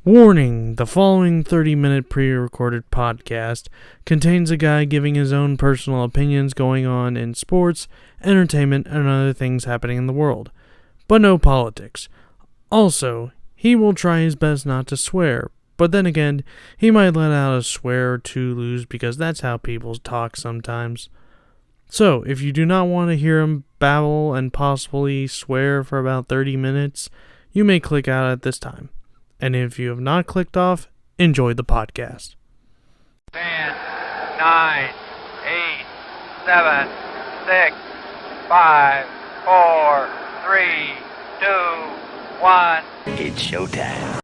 Warning, the following 30-minute pre-recorded podcast contains a guy giving his own personal opinions going on in sports, entertainment, and other things happening in the world, but no politics. Also, he will try his best not to swear, but then again, he might let out a swear or two loose because that's how people talk sometimes. So, if you do not want to hear him babble and possibly swear for about 30 minutes, you may click out at this time. And if you have not clicked off, enjoy the podcast. 10, 9, 8, 7, 6, 5, 4, 3, 2, 1. It's showtime.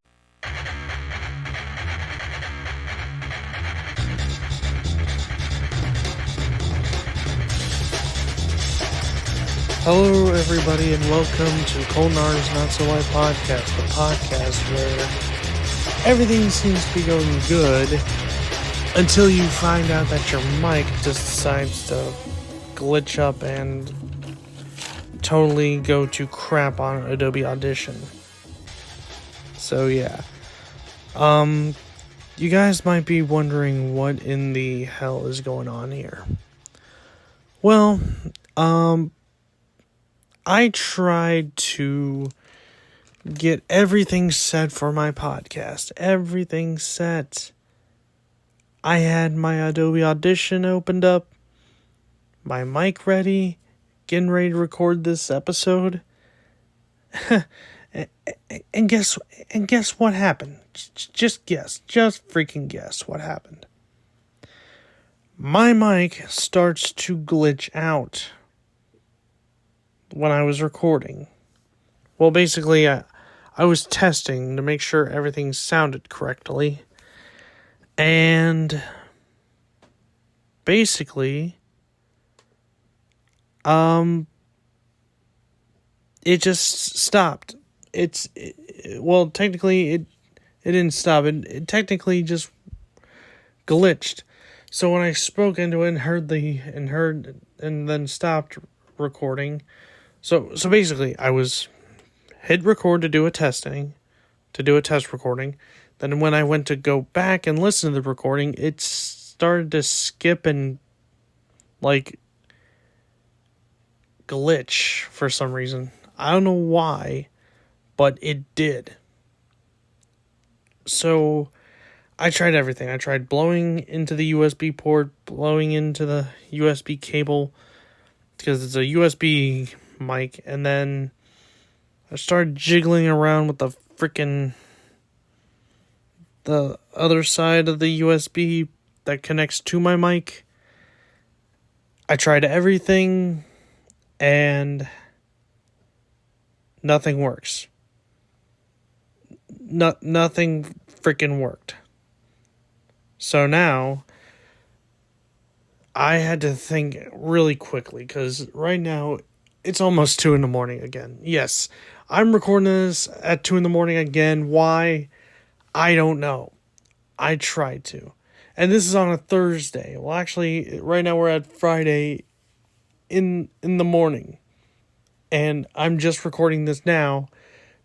Hello, everybody, and welcome to Colton's Not So White Podcast, the podcast where everything seems to be going good until you find out that your mic just decides to glitch up and totally go to crap on Adobe Audition. So, yeah. You guys might be wondering what in the hell is going on here. Well, I tried to get everything set for my podcast. Everything set. I had my Adobe Audition opened up, my mic ready, getting ready to record this episode. and guess what happened? Just freaking guess what happened. My mic starts to glitch out when I was recording. Well, basically, I was testing to make sure everything sounded correctly. And basically, it just stopped. Technically, it didn't stop. It technically just glitched. So when I spoke into it and heard and then stopped recording. So basically, I was hit record to do a test recording. Then when I went to go back and listen to the recording, it started to skip and, glitch for some reason. I don't know why, but it did. So I tried everything. I tried blowing into the USB port, blowing into the USB cable, because it's a USB mic, and then I started jiggling around with the other side of the USB that connects to my mic. I tried everything, and nothing works. Nothing freaking worked. So now I had to think really quickly, because right now it's almost 2 a.m. again. Yes, I'm recording this at 2 a.m. again. Why? I don't know. I tried to. And this is on a Thursday. Well, actually, right now we're at Friday in the morning. And I'm just recording this now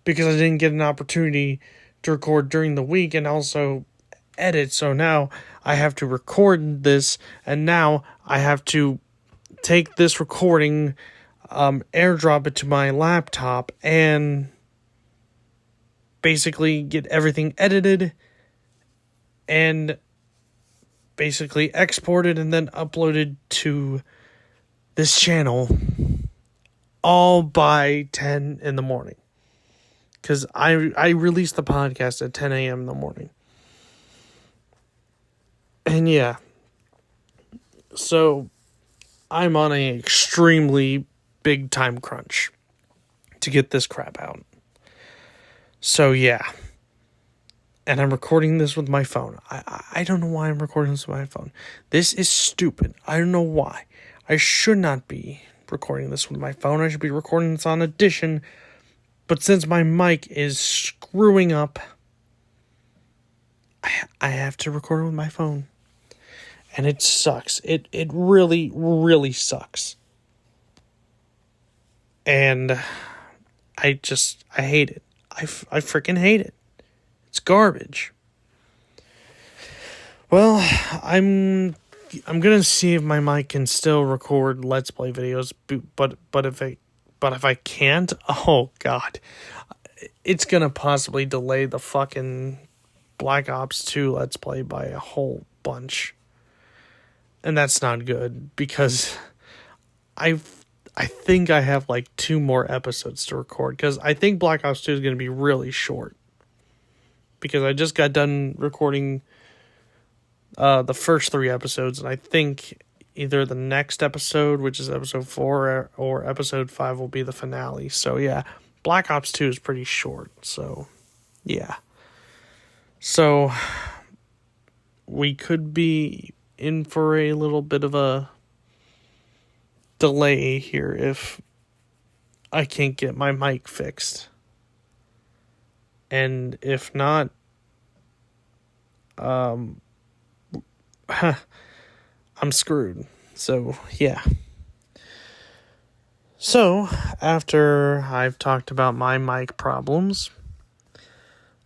because I didn't get an opportunity to record during the week and also edit. So now I have to record this, and now I have to take this recording, airdrop it to my laptop, and basically get everything edited and basically exported and then uploaded to this channel all by 10 in the morning. Because I released the podcast at 10 a.m. in the morning. And yeah, so I'm on an extremely big time crunch to get this crap out. So yeah, and I'm recording this with my phone. I don't know why I'm recording this with my phone. This is stupid. I don't know why. I should not be recording this with my phone. I should be recording this on Audition. But since my mic is screwing up, I have to record it with my phone. And it sucks. It really, really sucks. And I hate it. I freaking hate it. It's garbage. Well, I'm gonna see if my mic can still record Let's Play videos, but if I can't, oh god, it's gonna possibly delay the fucking Black Ops 2 Let's Play by a whole bunch, and that's not good because I think I have like 2 more episodes to record because I think Black Ops 2 is gonna be really short because I just got done recording the first 3 episodes, and I think either the next episode, which is episode 4, or episode 5 will be the finale. So yeah, Black Ops 2 is pretty short. So yeah. So we could be in for a little bit of a delay here if I can't get my mic fixed. And if not, I'm screwed. So, yeah. So, after I've talked about my mic problems,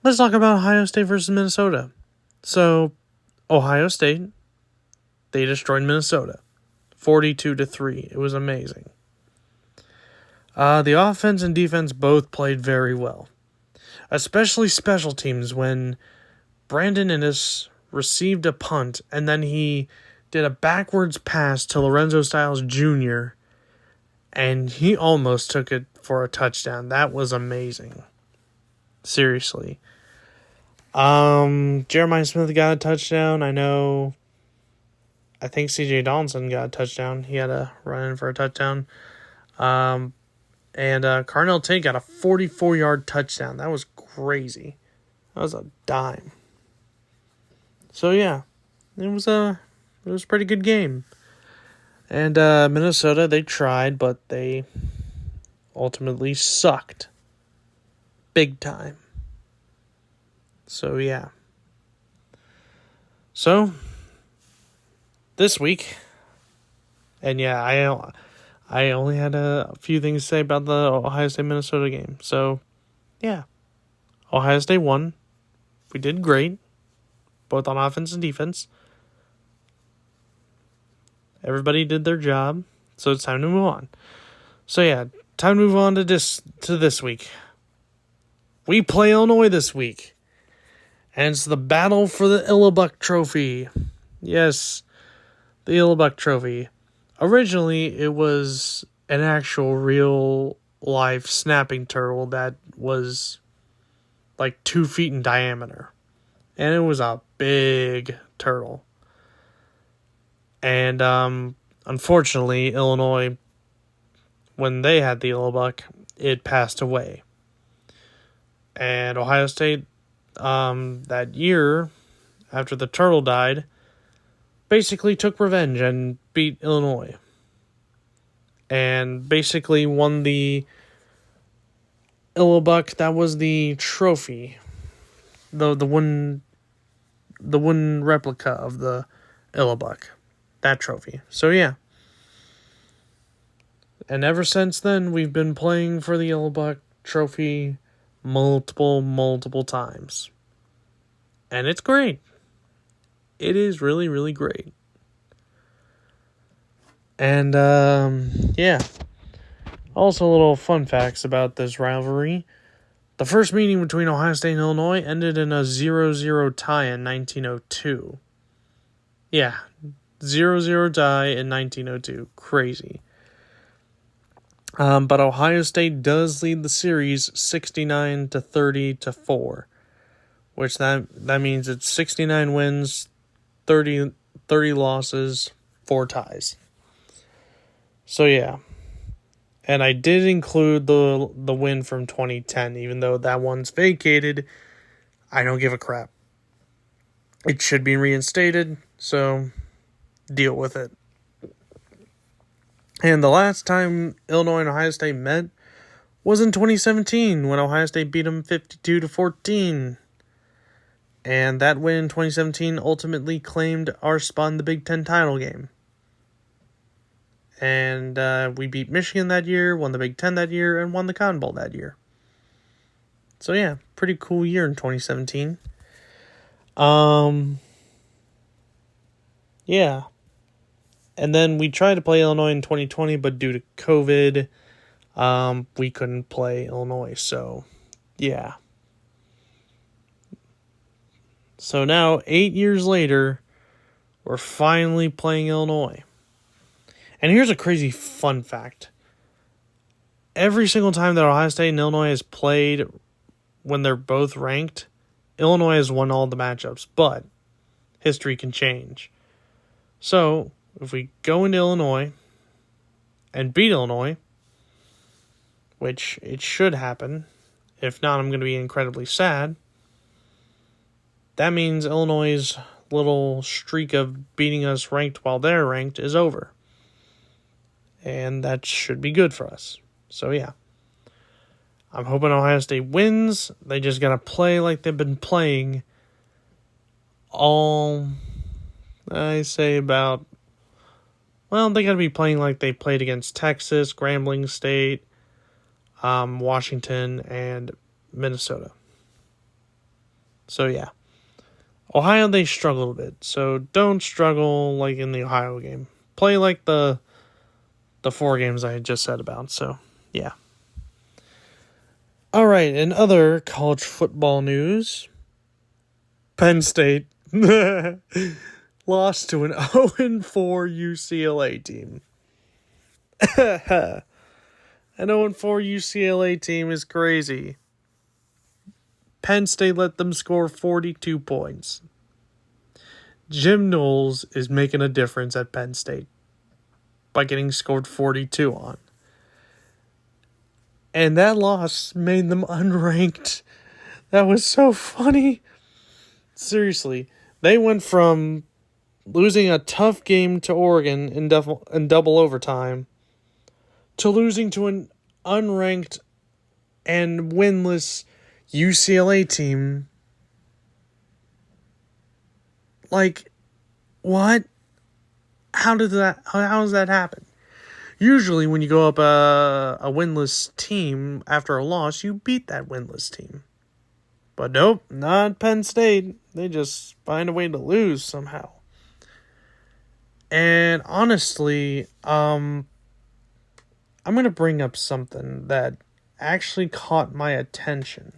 let's talk about Ohio State versus Minnesota. So, Ohio State, they destroyed Minnesota 42-3. It was amazing. The offense and defense both played very well, especially special teams when Brandon Innes received a punt and then he did a backwards pass to Lorenzo Styles Jr. and he almost took it for a touchdown. That was amazing. Seriously. Jeremiah Smith got a touchdown. I think CJ Donaldson got a touchdown. He had a run in for a touchdown. And Carnell Tate got a 44-yard touchdown. That was crazy. That was a dime. So yeah, it was a pretty good game. And Minnesota, they tried, but they ultimately sucked. Big time. So yeah. So this week, and yeah, I only had a few things to say about the Ohio State-Minnesota game. So, yeah. Ohio State won. We did great, both on offense and defense. Everybody did their job, so it's time to move on. So, yeah, time to move on to this week. We play Illinois this week, and it's the battle for the Illabuck Trophy. Yes, the Illabuck Trophy. Originally, it was an actual real-life snapping turtle that was like 2 feet in diameter. And it was a big turtle. And unfortunately, Illinois, when they had the Illabuck, it passed away. And Ohio State, that year, after the turtle died, basically took revenge and beat Illinois. And basically won the Illabuck. That was the trophy. The wooden replica of the Illabuck. That trophy. So yeah. And ever since then, we've been playing for the Illabuck Trophy multiple times. And it's great. It is really, really great. And, yeah. Also, little fun facts about this rivalry. The first meeting between Ohio State and Illinois ended in a 0-0 tie in 1902. Yeah, 0-0 tie in 1902. Crazy. But Ohio State does lead the series 69-30-4, which that means it's 69 wins, 30 losses, 4 ties. So yeah. And I did include the win from 2010, even though that one's vacated. I don't give a crap. It should be reinstated, so deal with it. And the last time Illinois and Ohio State met was in 2017 when Ohio State beat them 52-14. And that win in 2017 ultimately claimed our spot in the Big Ten title game. And we beat Michigan that year, won the Big Ten that year, and won the Cotton Bowl that year. So yeah, pretty cool year in 2017. Yeah. And then we tried to play Illinois in 2020, but due to COVID, we couldn't play Illinois. So, yeah. So now, 8 years later, we're finally playing Illinois. And here's a crazy fun fact. Every single time that Ohio State and Illinois has played when they're both ranked, Illinois has won all the matchups. But history can change. So, if we go into Illinois and beat Illinois, which it should happen, if not, I'm going to be incredibly sad, that means Illinois' little streak of beating us ranked while they're ranked is over. And that should be good for us. So, yeah. I'm hoping Ohio State wins. They just got to play like they've been playing all, I say about, well, they got to be playing like they played against Texas, Grambling State, Washington, and Minnesota. So, yeah. Ohio, they struggled a bit. So, don't struggle like in the Ohio game. Play like the 4 games I had just said about. So, yeah. All right, in other college football news, Penn State lost to an 0-4 UCLA team. An 0-4 UCLA team is crazy. Penn State let them score 42 points. Jim Knowles is making a difference at Penn State by getting scored 42 on. And that loss made them unranked. That was so funny. Seriously, they went from losing a tough game to Oregon in double overtime to losing to an unranked and winless UCLA team. Like, what? How does that happen? Usually when you go up a winless team after a loss, you beat that winless team. But nope, not Penn State. They just find a way to lose somehow. And honestly, I'm going to bring up something that actually caught my attention.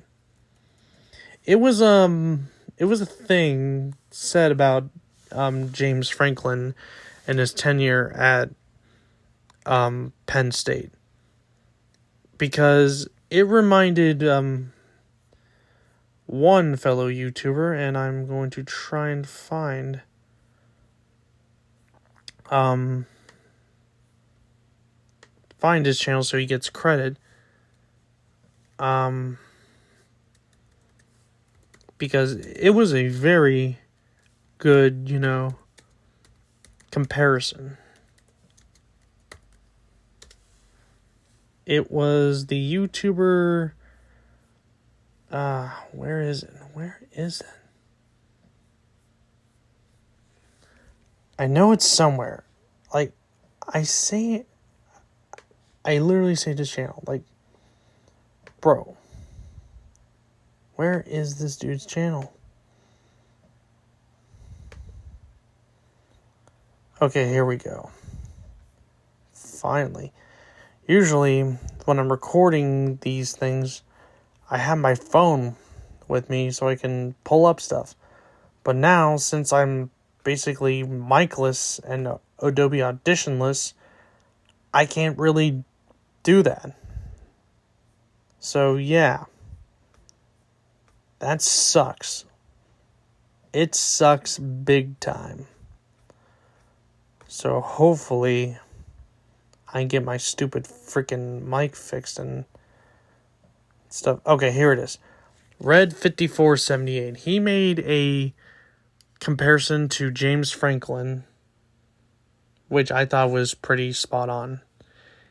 It was a thing said about James Franklin and his tenure at Penn State, because it reminded one fellow YouTuber, and I'm going to try and find his channel so he gets credit, because it was a very good, comparison. It was the YouTuber, where is it? I know it's somewhere. Like, I literally say this channel, like, bro, where is this dude's channel? Okay, here we go. Finally. Usually, when I'm recording these things, I have my phone with me so I can pull up stuff. But now, since I'm basically micless and Adobe Auditionless, I can't really do that. So, yeah. That sucks. It sucks big time. So, hopefully I can get my stupid freaking mic fixed and stuff. Okay, here it is. Red5478. He made a comparison to James Franklin, which I thought was pretty spot on.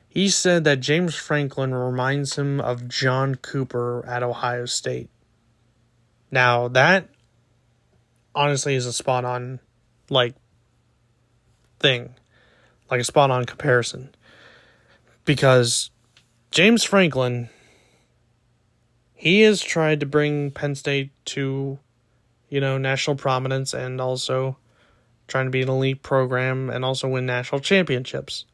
He said that James Franklin reminds him of John Cooper at Ohio State. Now, that honestly is a spot on, thing. Like a spot on comparison. Because James Franklin he has tried to bring Penn State to, national prominence and also trying to be an elite program and also win national championships.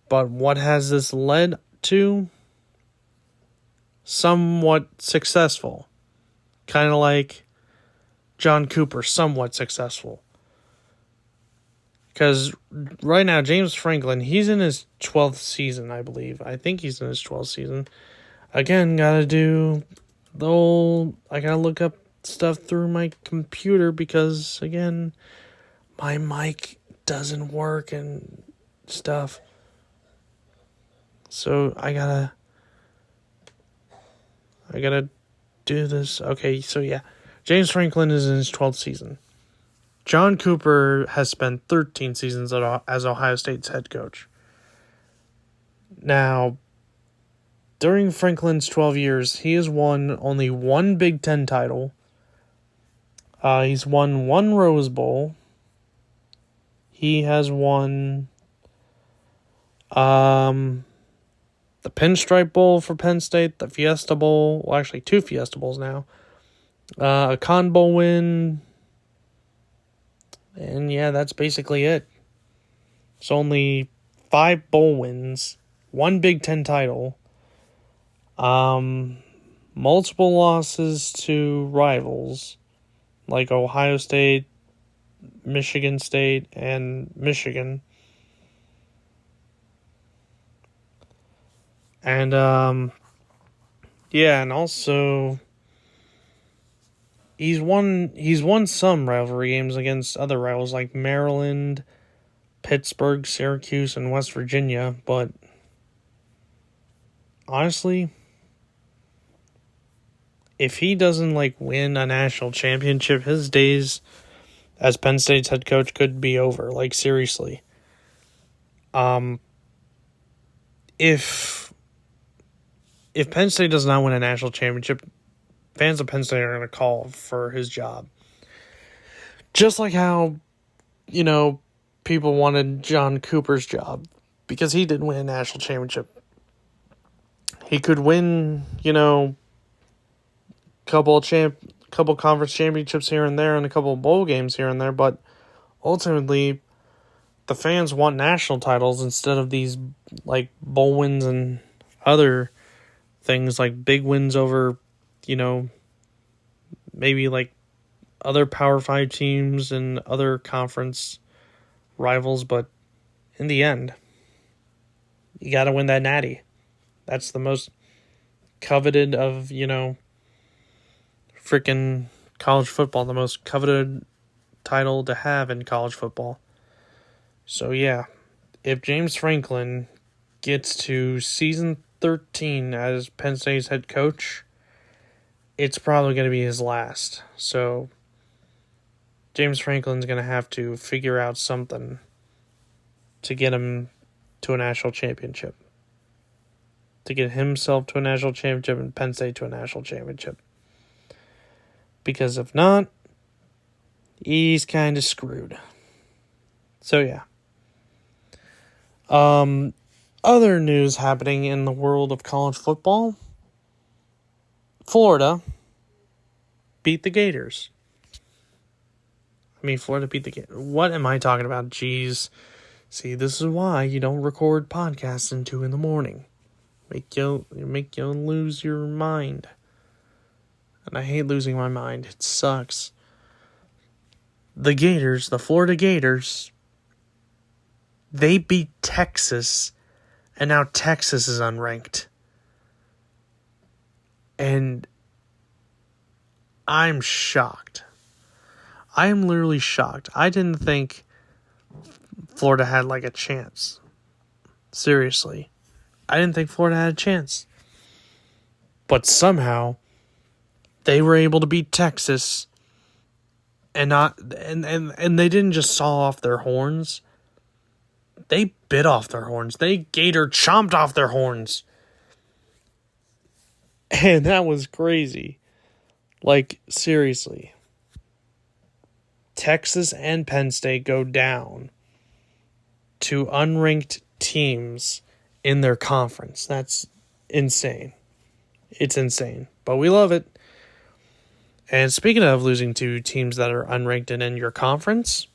But what has this led to? Somewhat successful. Kind of like John Cooper, somewhat successful. Because right now, James Franklin, he's in his 12th season, I believe. I think he's in his 12th season. Again, gotta do the whole... I gotta look up stuff through my computer because, again, my mic doesn't work and stuff. So I gotta do this. Okay, so yeah. James Franklin is in his 12th season. John Cooper has spent 13 seasons as Ohio State's head coach. Now, during Franklin's 12 years, he has won only one Big Ten title. He's won one Rose Bowl. He has won the Pinstripe Bowl for Penn State, the Fiesta Bowl, well, actually 2 Fiesta Bowls now, a Con Bowl win, and yeah, that's basically it. It's only 5 bowl wins, 1 Big Ten title, multiple losses to rivals like Ohio State, Michigan State, and Michigan. And, and also, he's won some rivalry games against other rivals like Maryland, Pittsburgh, Syracuse, and West Virginia, but honestly, if he doesn't, win a national championship, his days as Penn State's head coach could be over, seriously. If Penn State does not win a national championship, fans of Penn State are going to call for his job. Just like how, people wanted John Cooper's job because he didn't win a national championship. He could win, couple conference championships here and there and a couple of bowl games here and there, but ultimately the fans want national titles instead of these bowl wins and other things like big wins over, maybe other Power 5 teams and other conference rivals, but in the end, you got to win that natty. That's the most coveted of, freaking college football, the most coveted title to have in college football. So yeah, if James Franklin gets to season 13 as Penn State's head coach, it's probably going to be his last. So James Franklin's going to have to figure out something to get him to a national championship. To get himself to a national championship and Penn State to a national championship. Because if not, he's kind of screwed. So yeah. Other news happening in the world of college football. Florida beat the Gators. Florida beat the Gators. What am I talking about? Jeez. See, this is why you don't record podcasts at 2 a.m. Make you lose your mind. And I hate losing my mind. It sucks. The Gators, the Florida Gators, they beat Texas, and now Texas is unranked. And I'm shocked. I am literally shocked. I didn't think Florida had a chance. Seriously. I didn't think Florida had a chance. But somehow they were able to beat Texas and they didn't just saw off their horns. They bit off their horns. They gator chomped off their horns. And that was crazy. Seriously. Texas and Penn State go down to unranked teams in their conference. That's insane. It's insane. but we love it. And speaking of losing to teams that are unranked and in your conference,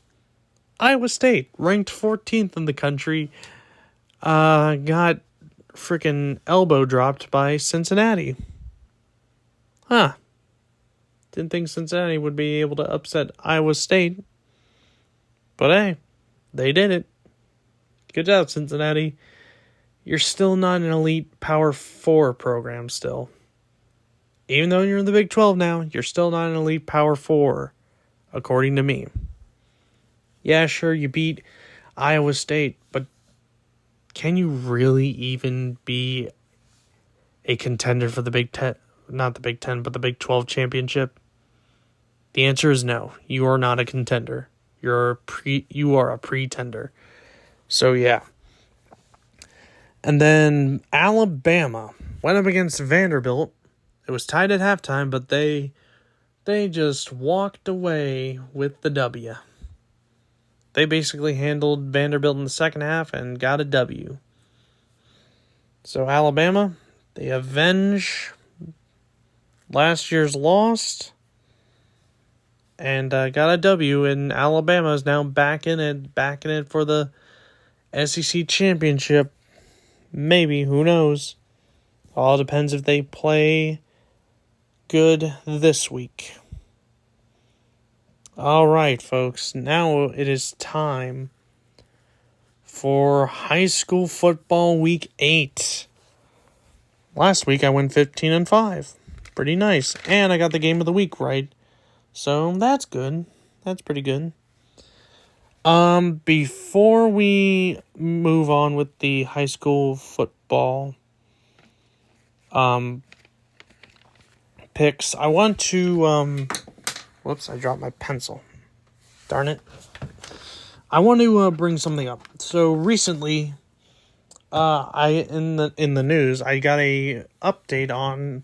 Iowa State, ranked 14th in the country, got freaking elbow dropped by Cincinnati. Huh. Didn't think Cincinnati would be able to upset Iowa State. But hey, they did it. Good job, Cincinnati. You're still not an elite Power 4 program still. Even though you're in the Big 12 now, you're still not an elite Power 4, according to me. Yeah, sure, you beat Iowa State, but can you really even be a contender for the Big 10, not the Big 10, but the Big 12 championship? The answer is no. You are not a contender. You are a pretender. So yeah. And then Alabama went up against Vanderbilt. It was tied at halftime, but they just walked away with the W. They basically handled Vanderbilt in the second half and got a W. So Alabama, they avenge last year's loss and got a W, and Alabama is now back in it for the SEC championship. Maybe, who knows? All depends if they play good this week. All right, folks. Now it is time for high school football week 8. Last week I went 15-5. Pretty nice. And I got the game of the week right. So that's good. That's pretty good. Before we move on with the high school football picks, I want to whoops, I dropped my pencil. Darn it. I want to bring something up. So recently, in the news, I got a update on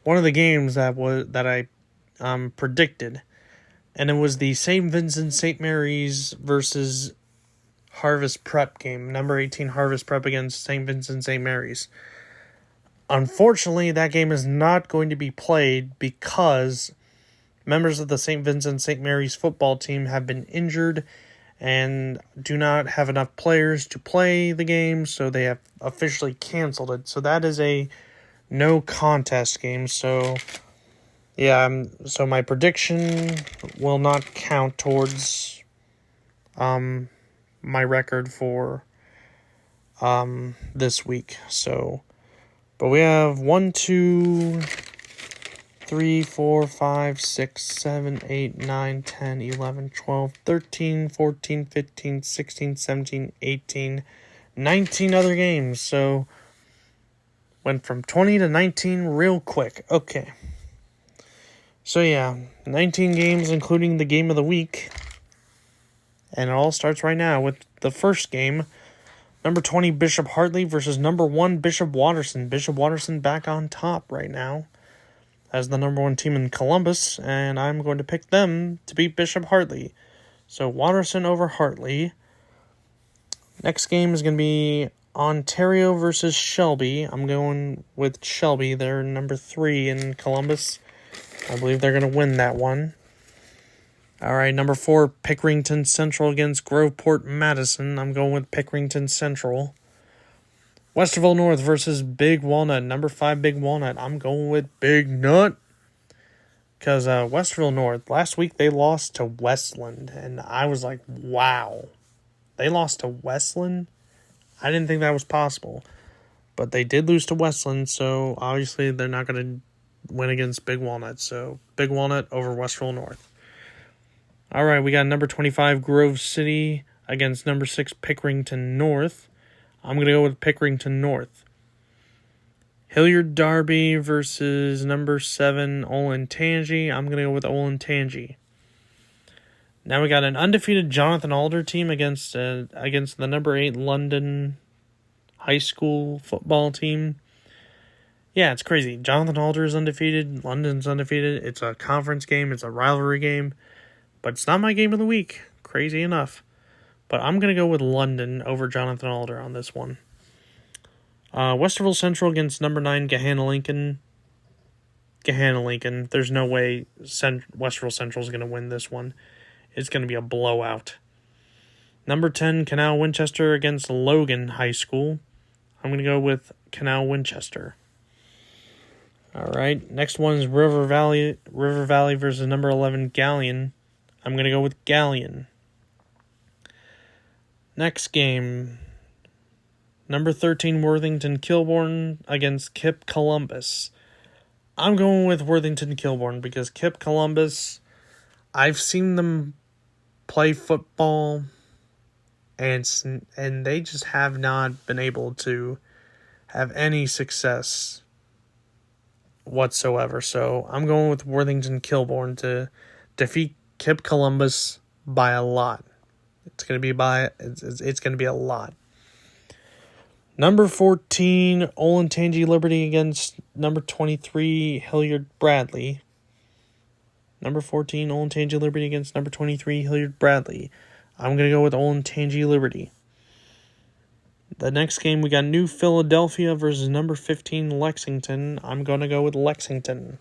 one of the games that I predicted. And it was the St. Vincent St. Mary's versus Harvest Prep game. Number 18 Harvest Prep against St. Vincent St. Mary's. Unfortunately, that game is not going to be played because members of the St. Vincent St. Mary's football team have been injured and do not have enough players to play the game, so they have officially canceled it. So that is a no contest game. So yeah, so my prediction will not count towards my record for this week. So, but we have 1, 2, 3, 4, 5, 6, 7, 8, 9, 10, 11, 12, 13, 14, 15, 16, 17, 18, 19 other games. So, went from 20 to 19 real quick. Okay. So yeah, 19 games including the game of the week. And it all starts right now with the first game. Number 20 Bishop Hartley versus number 1 Bishop Watterson. Bishop Watterson back on top right now as the number 1 team in Columbus. And I'm going to pick them to beat Bishop Hartley. So Watterson over Hartley. Next game is going to be Ontario versus Shelby. I'm going with Shelby. They're number 3 in Columbus. I believe they're going to win that one. All right, number 4, Pickerington Central against Groveport Madison. I'm going with Pickerington Central. Westerville North versus Big Walnut. Number 5, Big Walnut. I'm going with Big Nut. Because Westerville North, last week they lost to Westland. And I was like, wow. They lost to Westland? I didn't think that was possible. But they did lose to Westland, so obviously they're not going to win against Big Walnut. So Big Walnut over Westerville North. All right, we got number 25 Grove City against number 6 Pickerington North. I'm going to go with Pickerington North. Hilliard Darby versus number 7 Olentangy. I'm going to go with Olentangy. Now we got an undefeated Jonathan Alder team against the number 8 London high school football team. Yeah, it's crazy. Jonathan Alder is undefeated. London's undefeated. It's a conference game. It's a rivalry game. But it's not my game of the week. Crazy enough. But I'm going to go with London over Jonathan Alder on this one. Westerville Central against number 9 Gahanna Lincoln. handling, and there's no way Westfield Central is going to win this one. It's going to be a blowout. Number 10, Canal Winchester against Logan High School. I'm going to go with Canal Winchester. All right, next one is River Valley versus number 11, Galleon. I'm going to go with Galleon. Next game, number 13, Worthington Kilbourne against Kip Columbus. I'm going with Worthington Kilbourne because Kip Columbus, I've seen them play football, and they just have not been able to have any success whatsoever. So I'm going with Worthington Kilbourne to defeat Kip Columbus by a lot. It's going to be a lot. Number 14, Olentangy Liberty against number 23, Hilliard Bradley. Number 14, Olentangy Liberty against number 23, Hilliard Bradley. I'm going to go with Olentangy Liberty. The next game, we got New Philadelphia versus number 15, Lexington. I'm going to go with Lexington.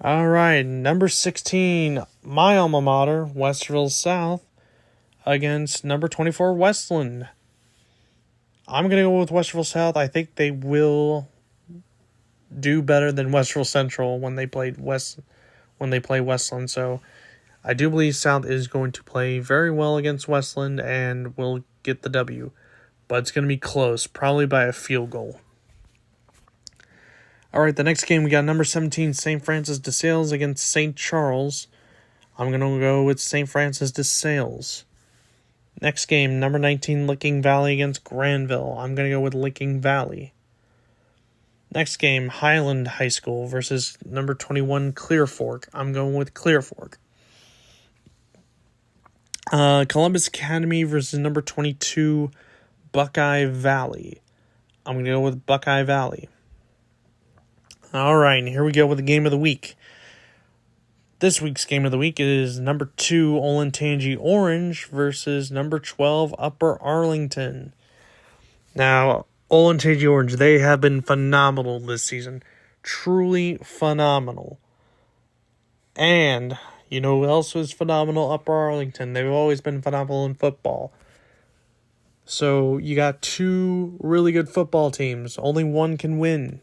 All right, number 16, my alma mater, Westerville South, against number 24, Westland. I'm going to go with Westerville South. I think they will do better than Westerville Central when they play Westland. So I do believe South is going to play very well against Westland and will get the W. But it's going to be close, probably by a field goal. All right, the next game we got number 17, St. Francis de Sales against St. Charles. I'm going to go with St. Francis de Sales. Next game, number 19, Licking Valley against Granville. I'm going to go with Licking Valley. Next game, Highland High School versus number 21, Clear Fork. I'm going with Clear Fork. Columbus Academy versus number 22, Buckeye Valley. I'm going to go with Buckeye Valley. All right, and here we go with the game of the week. This week's game of the week is number 2, Olentangy Orange versus number 12, Upper Arlington. Now, Olentangy Orange, they have been phenomenal this season. Truly phenomenal. And, you know who else was phenomenal? Upper Arlington. They've always been phenomenal in football. So, you got 2 really good football teams. Only one can win.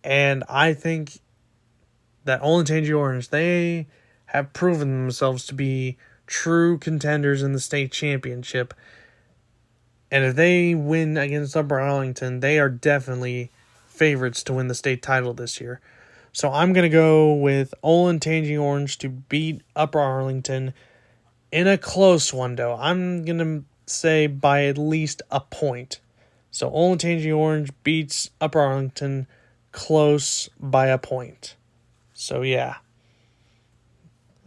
And I think that Olentangy Orange, they have proven themselves to be true contenders in the state championship. And if they win against Upper Arlington, they are definitely favorites to win the state title this year. So I'm going to go with Olentangy Orange to beat Upper Arlington in a close one, though. I'm going to say by at least a point. So Olentangy Orange beats Upper Arlington close by a point. So, yeah.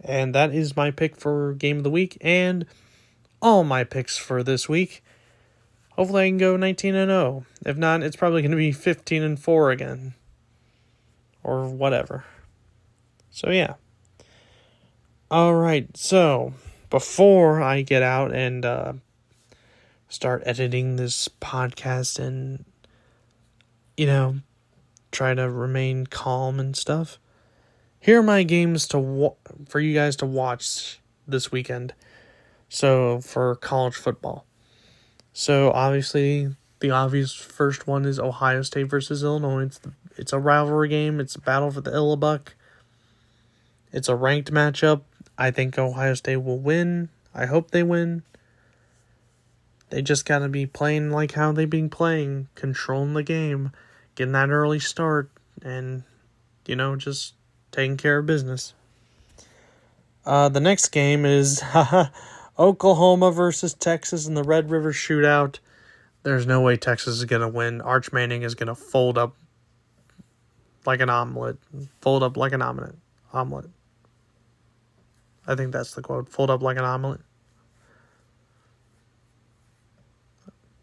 And that is my pick for Game of the Week and all my picks for this week. Hopefully I can go 19-0. If not, it's probably going to be 15-4 again. Or whatever. So, yeah. Alright, so before I get out and start editing this podcast and, try to remain calm and stuff, here are my games for you guys to watch this weekend. So, for college football. So, obviously, the obvious first one is Ohio State versus Illinois. It's a rivalry game. It's a battle for the Illabuck. It's a ranked matchup. I think Ohio State will win. I hope they win. They just got to be playing like how they've been playing. Controlling the game. Getting that early start. And, just taking care of business. The next game is Oklahoma versus Texas in the Red River Shootout. There's no way Texas is going to win. Arch Manning is going to fold up like an omelet. Fold up like an omelet. I think that's the quote. Fold up like an omelet.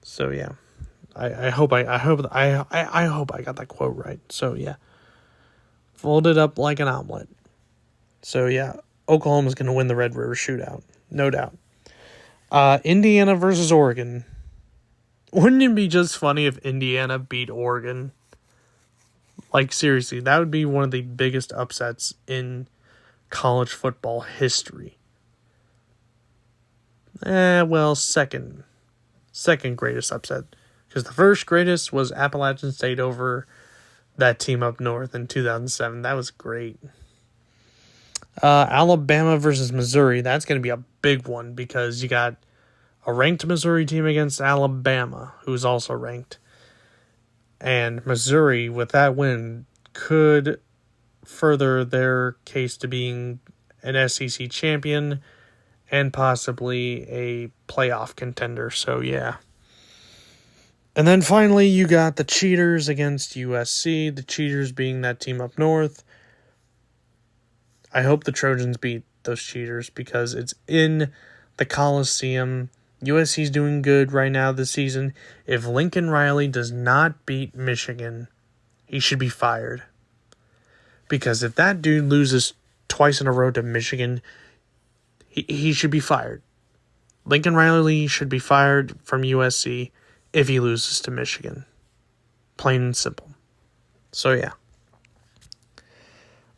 So yeah. I hope I got that quote right. So yeah. Folded up like an omelet. So, yeah, Oklahoma's going to win the Red River Shootout. No doubt. Indiana versus Oregon. Wouldn't it be just funny if Indiana beat Oregon? Like, seriously, that would be one of the biggest upsets in college football history. Well, second greatest upset. Because the first greatest was Appalachian State over that team up north in 2007. That was great. Alabama versus Missouri. That's going to be a big one because you got a ranked Missouri team against Alabama, who's also ranked. And Missouri, with that win, could further their case to being an SEC champion and possibly a playoff contender. So, yeah. And then finally, you got the Cheaters against USC. The Cheaters being that team up north. I hope the Trojans beat those Cheaters because it's in the Coliseum. USC's doing good right now this season. If Lincoln Riley does not beat Michigan, he should be fired. Because if that dude loses twice in a row to Michigan, he should be fired. Lincoln Riley should be fired from USC if he loses to Michigan. Plain and simple. So, yeah.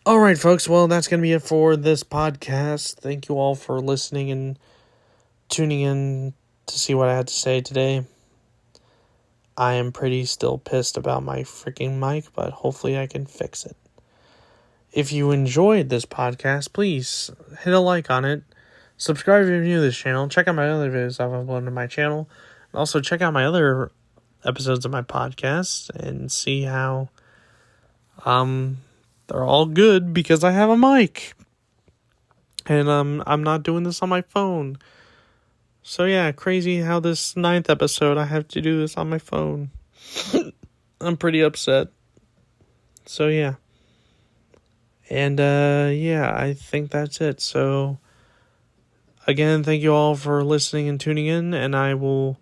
All right, folks. Well, that's going to be it for this podcast. Thank you all for listening and tuning in to see what I had to say today. I am pretty still pissed about my freaking mic, but hopefully I can fix it. If you enjoyed this podcast, please hit a like on it. Subscribe if you're new to this channel. Check out my other videos I've uploaded to my channel. And also check out my other episodes of my podcast and see how they're all good because I have a mic. And I'm not doing this on my phone. So yeah, crazy how this 9th episode I have to do this on my phone. I'm pretty upset. So yeah. And yeah, I think that's it. So again, thank you all for listening and tuning in, and I will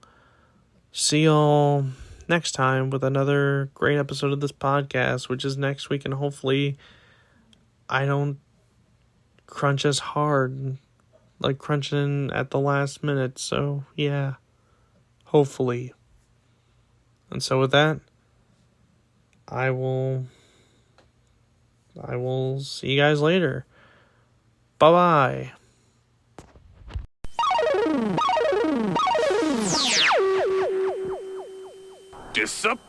see y'all next time with another great episode of this podcast, which is next week, and hopefully I don't crunch as hard, like crunching at the last minute. So yeah, hopefully. And so with that, I will see you guys later. Bye-bye. Disappointed.